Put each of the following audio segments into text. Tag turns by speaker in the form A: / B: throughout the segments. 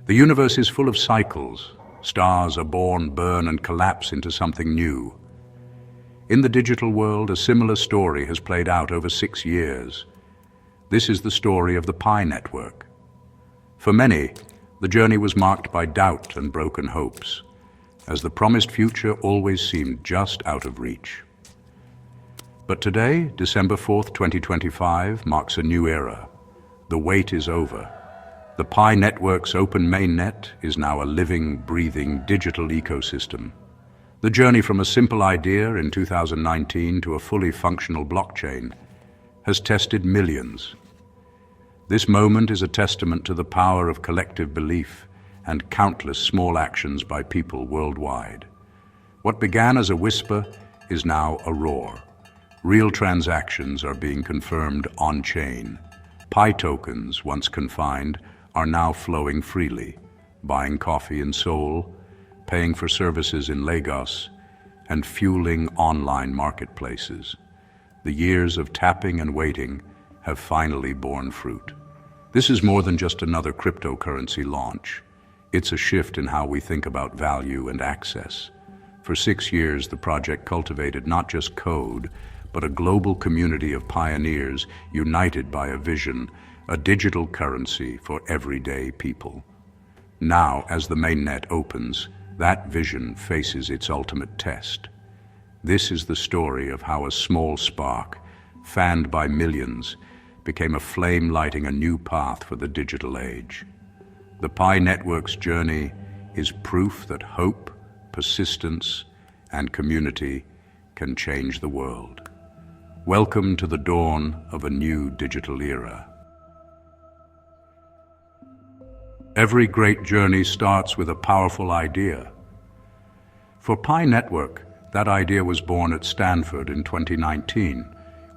A: The universe is full of cycles. Stars are born, burn, and collapse into something new. In the digital world, a similar story has played out over 6 years. This is the story of the Pi network. For many, the journey was marked by doubt and broken hopes, as the promised future always seemed just out of reach. But today, December 4th, 2025, marks a new era. The wait is over. The Pi network's open mainnet is now a living, breathing digital ecosystem. The journey from a simple idea in 2019 to a fully functional blockchain has tested millions. This moment is a testament to the power of collective belief and countless small actions by people worldwide. What began as a whisper is now a roar. Real transactions are being confirmed on-chain. Pi tokens, once confined, are now flowing freely, buying coffee in Seoul, paying for services in Lagos, and fueling online marketplaces. The years of tapping and waiting have finally borne fruit. This is more than just another cryptocurrency launch. It's a shift in how we think about value and access. For 6 years, the project cultivated not just code, but a global community of pioneers united by a vision, a digital currency for everyday people. Now, as the mainnet opens, that vision faces its ultimate test. This is the story of how a small spark, fanned by millions, became a flame lighting a new path for the digital age. The Pi network's journey is proof that hope, persistence, and community can change the world. Welcome to the dawn of a new digital era. Every great journey starts with a powerful idea. For Pi Network, that idea was born at Stanford in 2019,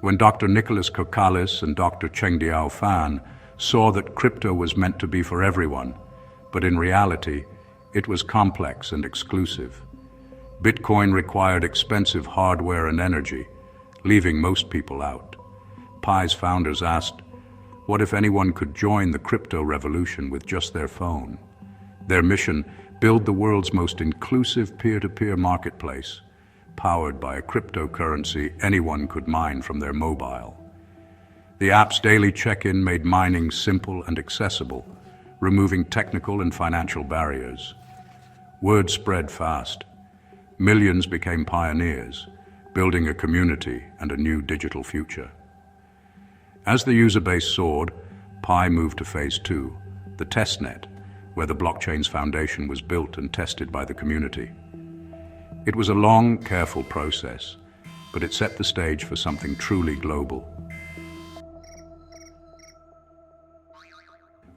A: when Dr. Nicholas Kokalis and Dr. Chengdiao Fan saw that crypto was meant to be for everyone, but in reality, it was complex and exclusive. Bitcoin required expensive hardware and energy, leaving most people out. Pi's founders asked, what if anyone could join the crypto revolution with just their phone? Their mission, build the world's most inclusive peer-to-peer marketplace, powered by a cryptocurrency anyone could mine from their mobile. The app's daily check-in made mining simple and accessible, removing technical and financial barriers. Word spread fast. Millions became pioneers, building a community and a new digital future. As the user base soared, Pi moved to phase 2, the testnet, where the blockchain's foundation was built and tested by the community. It was a long, careful process, but it set the stage for something truly global.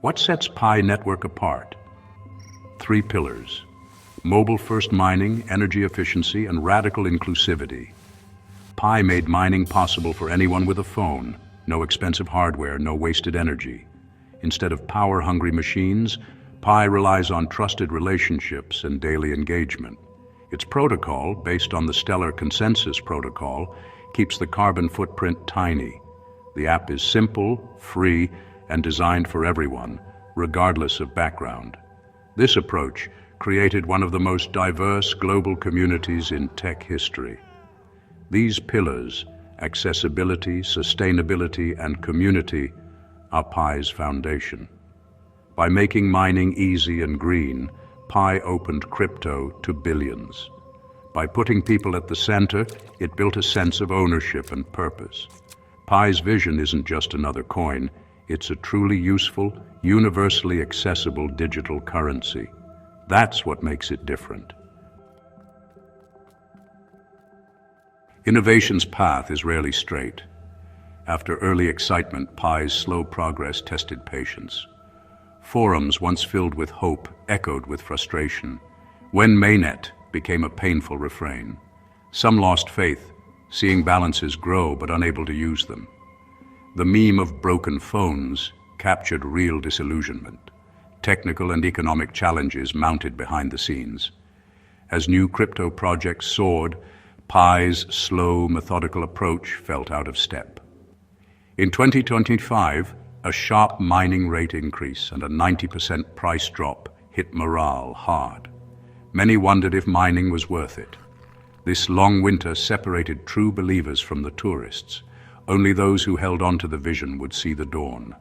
A: What sets Pi Network apart? 3 pillars: mobile-first mining, energy efficiency, and radical inclusivity. Pi made mining possible for anyone with a phone. No expensive hardware, no wasted energy. Instead of power-hungry machines, Pi relies on trusted relationships and daily engagement. Its protocol, based on the Stellar Consensus Protocol, keeps the carbon footprint tiny. The app is simple, free, and designed for everyone, regardless of background. This approach created one of the most diverse global communities in tech history. These pillars, accessibility, sustainability, and community, are Pi's foundation. By making mining easy and green, Pi opened crypto to billions. By putting people at the center, it built a sense of ownership and purpose. Pi's vision isn't just another coin, it's a truly useful, universally accessible digital currency. That's what makes it different. Innovation's path is rarely straight. After early excitement, Pi's slow progress tested patience. Forums once filled with hope echoed with frustration. When Mainnet became a painful refrain. Some lost faith, seeing balances grow but unable to use them. The meme of broken phones captured real disillusionment. Technical and economic challenges mounted behind the scenes. As new crypto projects soared, Pi's slow, methodical approach felt out of step. In 2025, a sharp mining rate increase and a 90% price drop hit morale hard. Many wondered if mining was worth it. This long winter separated true believers from the tourists. Only those who held on to the vision would see the dawn.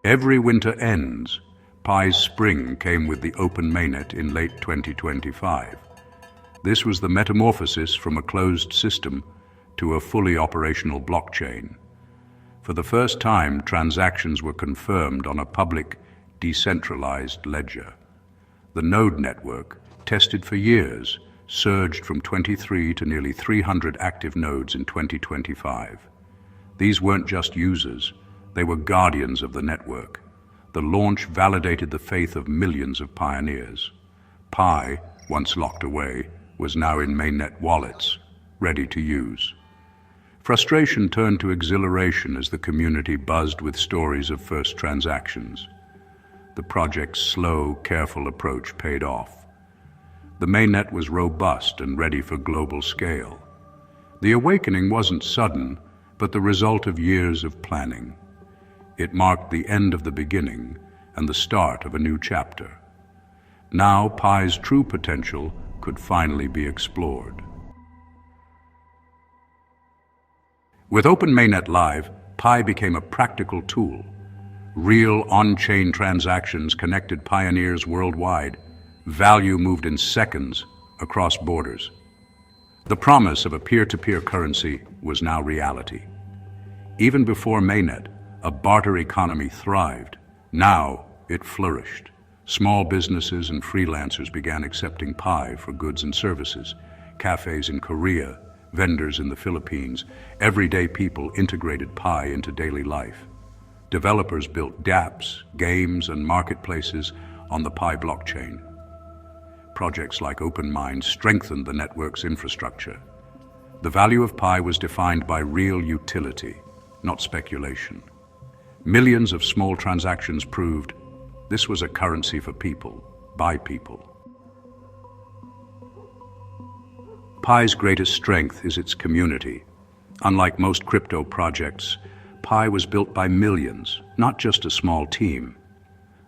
A: Every winter ends. Pi's spring came with the open mainnet in late 2025. This was the metamorphosis from a closed system to a fully operational blockchain. For the first time, transactions were confirmed on a public, decentralized ledger. The node network, tested for years, surged from 23 to nearly 300 active nodes in 2025. These weren't just users, they were guardians of the network. The launch validated the faith of millions of pioneers. Pi, once locked away, was now in Mainnet wallets, ready to use. Frustration turned to exhilaration as the community buzzed with stories of first transactions. The project's slow, careful approach paid off. The mainnet was robust and ready for global scale. The awakening wasn't sudden, but the result of years of planning. It marked the end of the beginning and the start of a new chapter. Now Pi's true potential could finally be explored. With Open Mainnet Live, Pi became a practical tool. Real on-chain transactions connected pioneers worldwide. Value moved in seconds across borders. The promise of a peer-to-peer currency was now reality. Even before Mainnet, a barter economy thrived. Now it flourished. Small businesses and freelancers began accepting Pi for goods and services. Cafes in Korea, vendors in the Philippines, everyday people integrated Pi into daily life. Developers built dApps, games, and marketplaces on the Pi blockchain. Projects like OpenMind strengthened the network's infrastructure. The value of Pi was defined by real utility, not speculation. Millions of small transactions proved this was a currency for people, by people. Pi's greatest strength is its community. Unlike most crypto projects, Pi was built by millions, not just a small team.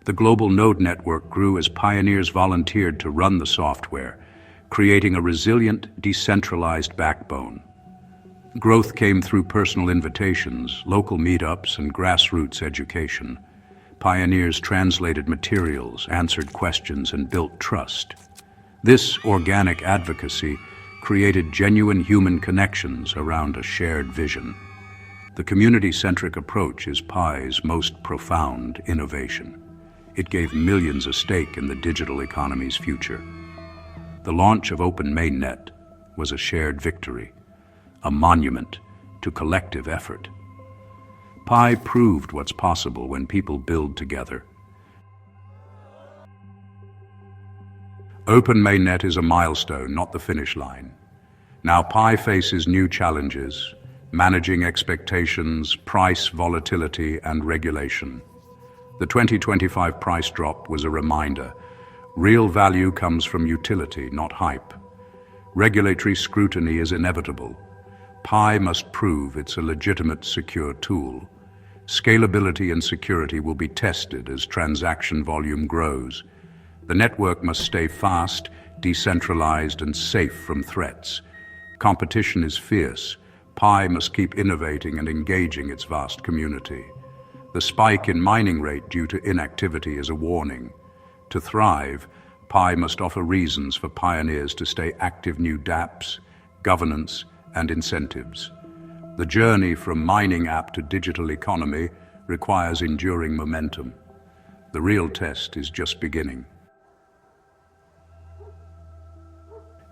A: The global node network grew as pioneers volunteered to run the software, creating a resilient, decentralized backbone. Growth came through personal invitations, local meetups, and grassroots education. Pioneers translated materials, answered questions, and built trust. This organic advocacy created genuine human connections around a shared vision. The community-centric approach is Pi's most profound innovation. It gave millions a stake in the digital economy's future. The launch of Open Mainnet was a shared victory, a monument to collective effort. Pi proved what's possible when people build together. Open Mainnet is a milestone, not the finish line. Now Pi faces new challenges, managing expectations, price volatility, and regulation. The 2025 price drop was a reminder. Real value comes from utility, not hype. Regulatory scrutiny is inevitable. Pi must prove it's a legitimate, secure tool. Scalability and security will be tested as transaction volume grows. The network must stay fast, decentralized, and safe from threats. Competition is fierce. Pi must keep innovating and engaging its vast community. The spike in mining rate due to inactivity is a warning. To thrive, Pi must offer reasons for pioneers to stay active: new dApps, governance, and incentives. The journey from mining app to digital economy requires enduring momentum. The real test is just beginning.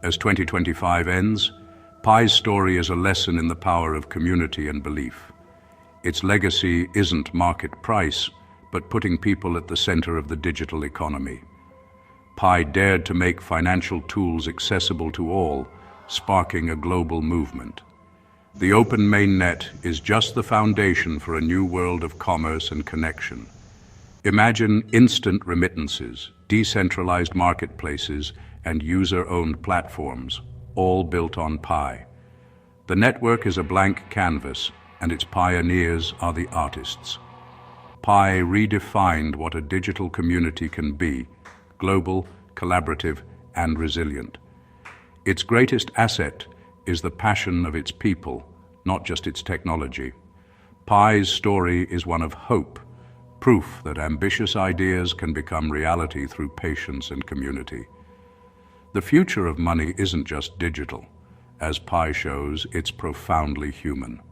A: As 2025 ends, Pi's story is a lesson in the power of community and belief. Its legacy isn't market price, but putting people at the center of the digital economy. Pi dared to make financial tools accessible to all, sparking a global movement. The Open Mainnet is just the foundation for a new world of commerce and connection. Imagine instant remittances, decentralized marketplaces, and user-owned platforms, all built on Pi. The network is a blank canvas, and its pioneers are the artists. Pi redefined what a digital community can be: global, collaborative, and resilient. Its greatest asset is the passion of its people, not just its technology. Pi's story is one of hope, proof that ambitious ideas can become reality through patience and community. The future of money isn't just digital. As Pi shows, it's profoundly human.